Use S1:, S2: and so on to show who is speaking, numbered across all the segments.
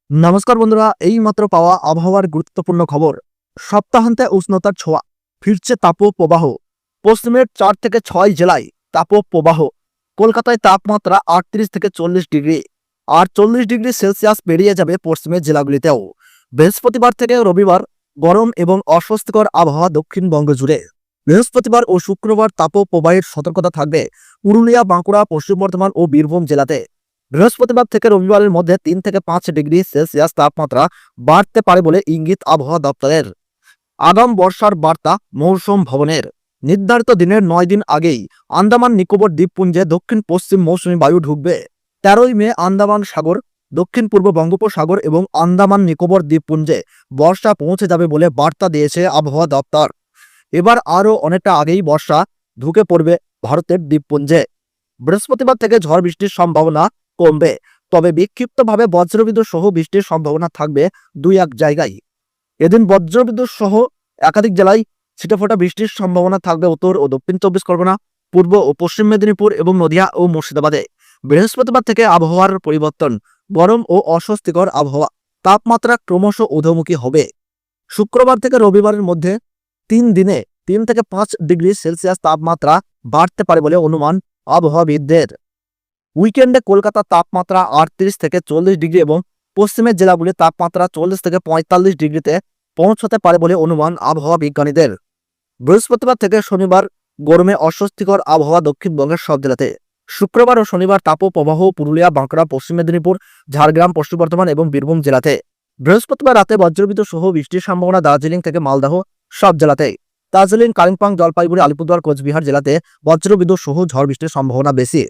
S1: নমস্কার বন্ধুরা, এই মাত্র পাওয়া আবহাওয়ার গুরুত্বপূর্ণ খবর। সপ্তাহান্তে উষ্ণতার ছোঁয়া, ফিরছে তাপপ্রবাহ। পশ্চিমের 4 থেকে 6 জেলায় তাপপ্রবাহ। কলকাতায় তাপমাত্রা 38 থেকে 40 ডিগ্রি, আর 40 ডিগ্রি সেলসিয়াস পেরিয়ে যাবে পশ্চিমের জেলাগুলিতেও। বৃহস্পতিবার থেকে রবিবার গরম এবং অস্বস্তিকর আবহাওয়া দক্ষিণবঙ্গ জুড়ে। বৃহস্পতিবার ও শুক্রবার তাপপ্রবাহের সতর্কতা থাকবে পুরুলিয়া, বাঁকুড়া, পশ্চিম বর্ধমান ও বীরভূম জেলাতে। বৃহস্পতিবার থেকে রবিবারের মধ্যে 3 থেকে 5 ডিগ্রি সেলসিয়াস তাপমাত্রা বাড়তে পারে বলে ইঙ্গিত আবহাওয়া দপ্তরের। আগাম বর্ষার বার্তা মৌসুম ভবনের। নির্ধারিত দিনের 9 দিন আগেই আন্দামান নিকোবর দ্বীপপুঞ্জে দক্ষিণ পশ্চিম মৌসুমী বায়ু ঢুকবে। 13ই মে আন্দামান সাগর, দক্ষিণ পূর্ব বঙ্গোপসাগর এবং আন্দামান নিকোবর দ্বীপপুঞ্জে বর্ষা পৌঁছে যাবে বলে বার্তা দিয়েছে আবহাওয়া দপ্তর। এবার আরও অনেকটা আগেই বর্ষা ঢুকে পড়বে ভারতের দ্বীপপুঞ্জে। বৃহস্পতিবার থেকে ঝড় বৃষ্টির সম্ভাবনা কমবে, তবে বিক্ষিপ্তভাবে বজ্রবিদ্যুৎ সহ বৃষ্টির সম্ভাবনা থাকবে 2-1 জায়গায়। এদিন বজ্রবিদ্যুৎ সহ একাধিক জেলায় ছিটেফোঁটা বৃষ্টির সম্ভাবনা থাকবে উত্তর ও দক্ষিণ 24 পরগনা, পূর্ব ও পশ্চিম মেদিনীপুর এবং নদিয়া ও মুর্শিদাবাদে। বৃহস্পতিবার থেকে আবহাওয়ার পরিবর্তন, গরম ও অস্বস্তিকর আবহাওয়া, তাপমাত্রা ক্রমশ ঊর্ধ্বমুখী হবে। শুক্রবার থেকে রবিবারের মধ্যে 3 দিনে 3 থেকে 5 ডিগ্রি সেলসিয়াস তাপমাত্রা বাড়তে পারে বলে অনুমান আবহাওয়াবিদদের। উইকেন্ডে কলকাতার তাপমাত্রা 38 থেকে 40 ডিগ্রি এবং পশ্চিমের জেলাগুলির তাপমাত্রা 40 থেকে 45 ডিগ্রিতে পৌঁছতে পারে বলে অনুমান আবহাওয়া বিজ্ঞানীদের। বৃহস্পতিবার থেকে শনিবার গরমে অস্বস্তিকর আবহাওয়া দক্ষিণবঙ্গের সব জেলাতে। শুক্রবার ও শনিবার তাপপ্রবাহ পুরুলিয়া, বাঁকুড়া, পশ্চিম মেদিনীপুর, ঝাড়গ্রাম, পশ্চিম বর্ধমান এবং বীরভূম জেলাতে। বৃহস্পতিবার রাতে বজ্রবিদ্যুৎ সহ বৃষ্টির সম্ভাবনা দার্জিলিং থেকে মালদহ সব জেলাতে। দার্জিলিং, কালিম্পং, জলপাইগুড়ি, আলিপুরদুয়ার, কোচবিহার জেলাতে বজ্রবিদ্যুৎ সহ ঝড় বৃষ্টির সম্ভাবনা বেশি।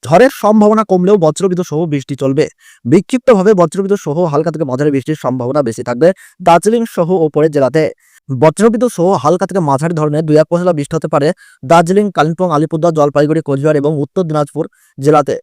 S1: ঝড়ের সম্ভাবনা কমলেও বজ্রবিদ্যুৎ সহ বৃষ্টি চলবে। বিক্ষিপ্তভাবে বজ্রবিদ্যুৎ সহ হালকা থেকে মাঝারি বৃষ্টির সম্ভাবনা বেশি থাকবে দার্জিলিং সহ ওপরের জেলাতে। বজ্রবিদ্যুৎ সহ হালকা থেকে মাঝারি ধরনের 2-1 পশলা বৃষ্টি হতে পারে দার্জিলিং, কালিম্পং, আলিপুরদুয়ার, জলপাইগুড়ি, কোচবিহার এবং উত্তর দিনাজপুর জেলাতে।